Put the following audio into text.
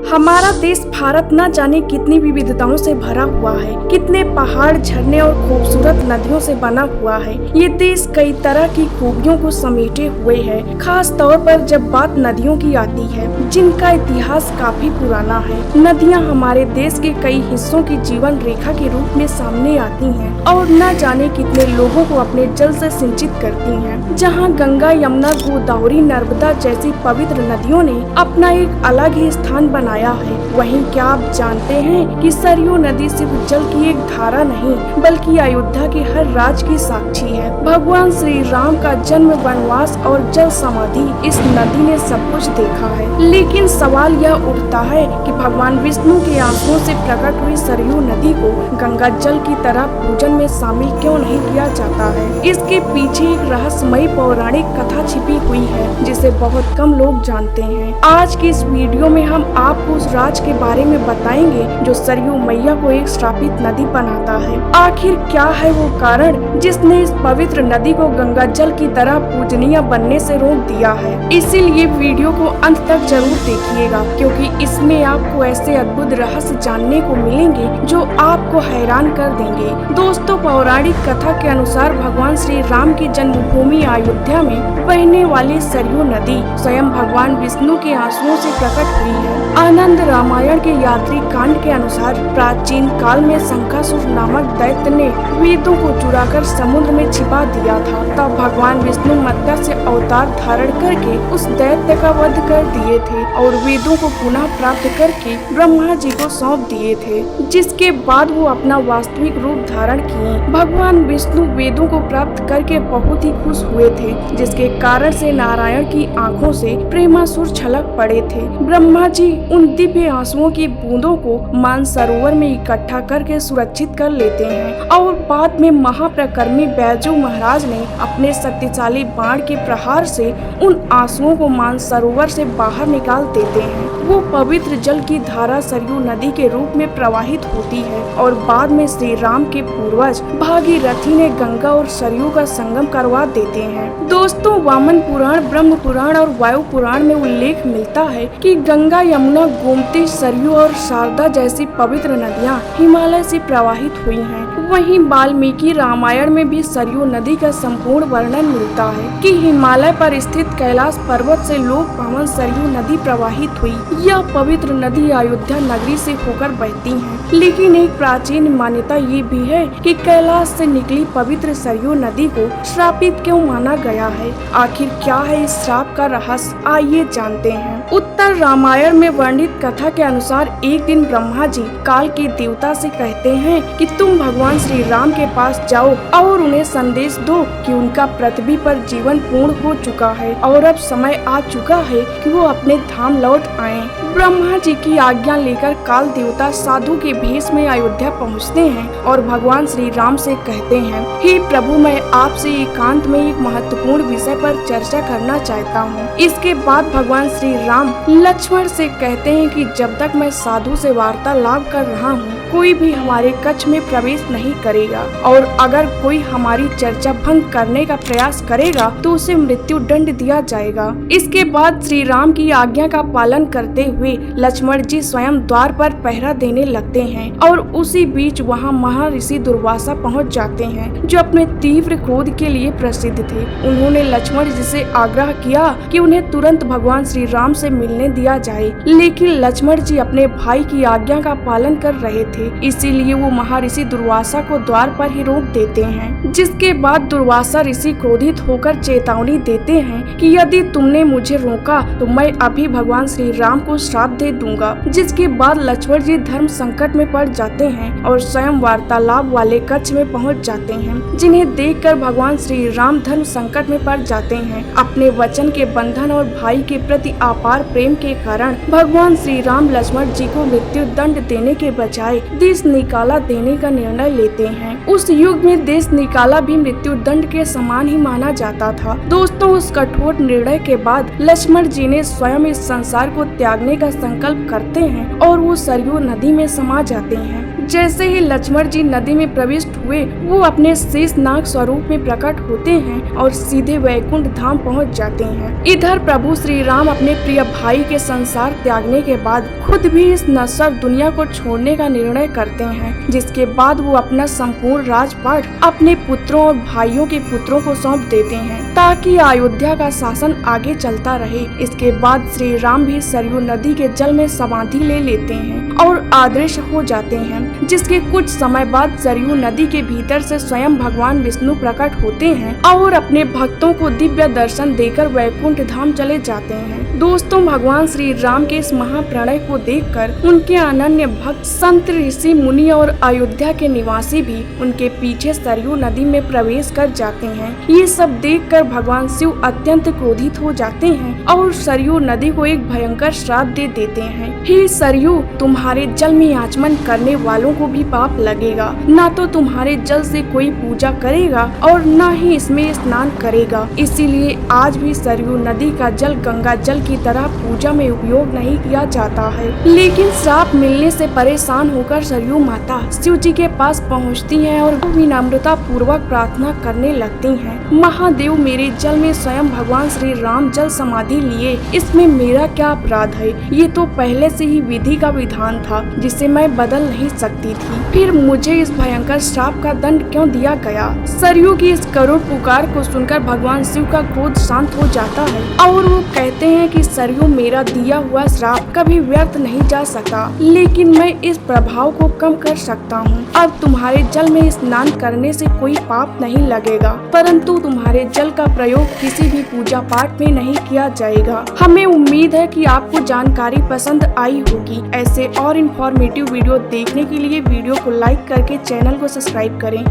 हमारा देश भारत न जाने कितनी विविधताओं से भरा हुआ है, कितने पहाड़, झरने और खूबसूरत नदियों से बना हुआ है। ये देश कई तरह की खूबियों को समेटे हुए है, खास तौर पर जब बात नदियों की आती है, जिनका इतिहास काफी पुराना है। नदियाँ हमारे देश के कई हिस्सों की जीवन रेखा के रूप में सामने आती हैं और न जाने कितने लोगों को अपने जल से सिंचित करती हैं। जहाँ गंगा, यमुना, गोदावरी, नर्मदा जैसी पवित्र नदियों ने अपना एक अलग ही स्थान बनाया है, वहीं क्या आप जानते हैं कि सरयू नदी सिर्फ जल की एक धारा नहीं, बल्कि अयोध्या के हर राज की साक्षी है। भगवान श्री राम का जन्म, वनवास और जल समाधि, इस नदी ने सब कुछ देखा है। लेकिन सवाल यह उठता है कि भगवान विष्णु के आंसुओं से प्रकट हुई सरयू नदी को गंगा जल की तरह पूजन में शामिल क्यों नहीं किया जाता है? इसके पीछे एक रहस्यमयी पौराणिक कथा छिपी हुई है, जिसे बहुत कम लोग जानते हैं। आज की इस वीडियो में हम आपको उस राज के बारे में बताएंगे जो सरयू मैया को एक श्रापित नदी बनाता है। आखिर क्या है वो कारण जिसने इस पवित्र नदी को गंगा जल की तरह पूजनीय बनने से रोक दिया है? इसीलिए वीडियो को अंत तक जरूर देखिएगा, क्योंकि इसमें आपको ऐसे अद्भुत रहस्य जानने को मिलेंगे जो आपको हैरान कर देंगे। दोस्तों, पौराणिक कथा के अनुसार भगवान श्री राम की जन्मभूमि अयोध्या में बहने वाली सरयू नदी स्वयं भगवान विष्णु के आंसुओं से प्रकट हुई है। आनंद रामायण के यात्री कांड के अनुसार प्राचीन काल में शंखासुर नामक दैत्य ने वेदों को चुराकर समुद्र में छिपा दिया था। तब भगवान विष्णु मत्स्य से अवतार धारण करके उस दैत्य का वध कर दिए थे और वेदों को पुनः प्राप्त करके ब्रह्मा जी को सौंप दिए थे, जिसके बाद वो अपना वास्तविक रूप धारण किए। भगवान विष्णु वेदों को प्राप्त करके बहुत ही खुश हुए थे, जिसके कारण से नारायण की आंखों से प्रेमासुर छलक पड़े थे। ब्रह्मा जी उन दिव्य आंसुओं की बूंदों को मानसरोवर में इकट्ठा करके सुरक्षित कर लेते हैं और बाद में महाप्रकर्मी बैजू महाराज ने अपने शक्तिशाली बाण के प्रहार से उन आंसुओं को मानसरोवर से बाहर निकाल देते हैं। वो पवित्र जल की धारा सरयू नदी के रूप में प्रवाहित होती है और बाद में श्री राम के पूर्वज भागीरथी ने गंगा और सरयू का संगम करवा देते हैं। दोस्तों, वामन पुराण, ब्रह्म पुराण और वायु पुराण में उल्लेख मिलता है कि गंगा, यमुना, गोमती, सरयू और शारदा जैसी पवित्र नदियां हिमालय से प्रवाहित हुई हैं। वहीं वाल्मीकि रामायण में भी सरयू नदी का संपूर्ण वर्णन मिलता है कि हिमालय पर स्थित कैलाश पर्वत से लोक पावन सरयू नदी प्रवाहित हुई। यह पवित्र नदी अयोध्या नगरी से होकर बहती है, लेकिन एक प्राचीन मान्यता ये भी है कि कैलाश से निकली पवित्र सरयू नदी को श्रापित क्यों माना गया है। आखिर क्या है इस श्राप का रहस्य, आइए जानते हैं। उत्तर रामायण में वर्णित कथा के अनुसार एक दिन ब्रह्मा जी काल के देवता से कहते हैं कि तुम भगवान श्री राम के पास जाओ और उन्हें संदेश दो कि उनका पृथ्वी पर जीवन पूर्ण हो चुका है और अब समय आ चुका है कि वो अपने धाम लौट आएं। ब्रह्मा जी की आज्ञा लेकर काल देवता साधु के भेष में अयोध्या पहुँचते हैं और भगवान श्री राम से कहते हैं, हे प्रभु, मैं आपसे एकांत में एक महत्वपूर्ण विषय पर चर्चा करना चाहता हूँ। इसके बाद भगवान श्री राम लक्ष्मण से कहते हैं कि जब तक मैं साधु से वार्तालाप कर रहा हूँ, कोई भी हमारे कक्ष में प्रवेश नहीं करेगा और अगर कोई हमारी चर्चा भंग करने का प्रयास करेगा तो उसे मृत्यु दंड दिया जाएगा। इसके बाद श्री राम की आज्ञा का पालन करते हुए लक्ष्मण जी स्वयं द्वार पर पहरा देने लगते हैं और उसी बीच वहां महर्षि दुर्वासा पहुंच जाते हैं, जो अपने तीव्र क्रोध के लिए प्रसिद्ध थे। उन्होंने लक्ष्मण जी से आग्रह किया कि उन्हें तुरंत भगवान श्री राम से मिलने दिया जाए, लेकिन लक्ष्मण जी अपने भाई की आज्ञा का पालन कर रहे थे, इसीलिए वो महर्षि दुर्वासा को द्वार पर ही रोक देते हैं। जिसके बाद दुर्वासा ऋषि क्रोधित होकर चेतावनी देते हैं कि यदि तुमने मुझे रोका तो मैं अभी भगवान श्री राम को श्राप दे दूंगा। जिसके बाद लक्ष्मण जी धर्म संकट में पड़ जाते हैं और स्वयं वार्तालाप वाले कक्ष में पहुंच जाते हैं, जिन्हें देखकर भगवान श्री राम धर्म संकट में पड़ जाते हैं। अपने वचन के बंधन और भाई के प्रति अपार प्रेम के कारण भगवान श्री राम लक्ष्मण जी को मृत्यु दंड देने के बजाय देश निकाला देने का निर्णय लेते हैं। उस युग में देश निकाला भी मृत्यु दंड के समान ही माना जाता था। दोस्तों, उस कठोर निर्णय के बाद लक्ष्मण जी ने स्वयं इस संसार को त्यागने का संकल्प करते हैं और वो सरयू नदी में समा जाते हैं। जैसे ही लक्ष्मण जी नदी में प्रविष्ट हुए, वो अपने शेषनाग स्वरूप में प्रकट होते हैं और सीधे वैकुंठ धाम पहुंच जाते हैं। इधर प्रभु श्री राम अपने प्रिय भाई के संसार त्यागने के बाद खुद भी इस नश्वर दुनिया को छोड़ने का निर्णय करते हैं, जिसके बाद वो अपना संपूर्ण राजपाट अपने पुत्रों और भाइयों के पुत्रों को सौंप देते हैं ताकि अयोध्या का शासन आगे चलता रहे। इसके बाद श्री राम भी सरयू नदी के जल में समाधि ले लेते हैं और अदृश्य हो जाते हैं, जिसके कुछ समय बाद सरयू नदी के भीतर से स्वयं भगवान विष्णु प्रकट होते हैं और अपने भक्तों को दिव्य दर्शन देकर वैकुंठ धाम चले जाते हैं। दोस्तों, भगवान श्री राम के इस महाप्रणय को देखकर उनके अनन्य भक्त संत, ऋषि, मुनि और अयोध्या के निवासी भी उनके पीछे सरयू नदी में प्रवेश कर जाते हैं। ये सब देखकर भगवान शिव अत्यंत क्रोधित हो जाते हैं और सरयू नदी को एक भयंकर श्राप दे देते हैं। हे सरयू, तुम्हारे जल में आचमन करने वालों को भी पाप लगेगा। ना तो तुम्हारे जल से कोई पूजा करेगा और न ही इसमें स्नान करेगा। इसीलिए आज भी सरयू नदी का जल गंगा जल की तरह पूजा में उपयोग नहीं किया जाता है। लेकिन श्राप मिलने से परेशान होकर सरयू माता शिव जी के पास पहुंचती हैं और विनम्रता पूर्वक प्रार्थना करने लगती हैं। महादेव, मेरे जल में स्वयं भगवान श्री राम जल समाधि लिए, इसमें मेरा क्या अपराध है? ये तो पहले से ही विधि का विधान था जिसे मैं बदल नहीं सकती थी। फिर मुझे इस भयंकर श्राप का दंड क्यों दिया गया? सरयू की इस करुण पुकार को सुनकर भगवान शिव का क्रोध शांत हो जाता है और वो कहते हैं कि सरयू, मेरा दिया हुआ श्राप कभी व्यर्थ नहीं जा सकता, लेकिन मैं इस प्रभाव को कम कर सकता हूँ। अब तुम्हारे जल में स्नान करने से कोई पाप नहीं लगेगा, परंतु तुम्हारे जल का प्रयोग किसी भी पूजा पाठ में नहीं किया जाएगा। हमें उम्मीद है कि आपको जानकारी पसंद आई होगी। ऐसे और इन्फॉर्मेटिव वीडियो देखने के लिए वीडियो को लाइक करके चैनल को सब्सक्राइब करें।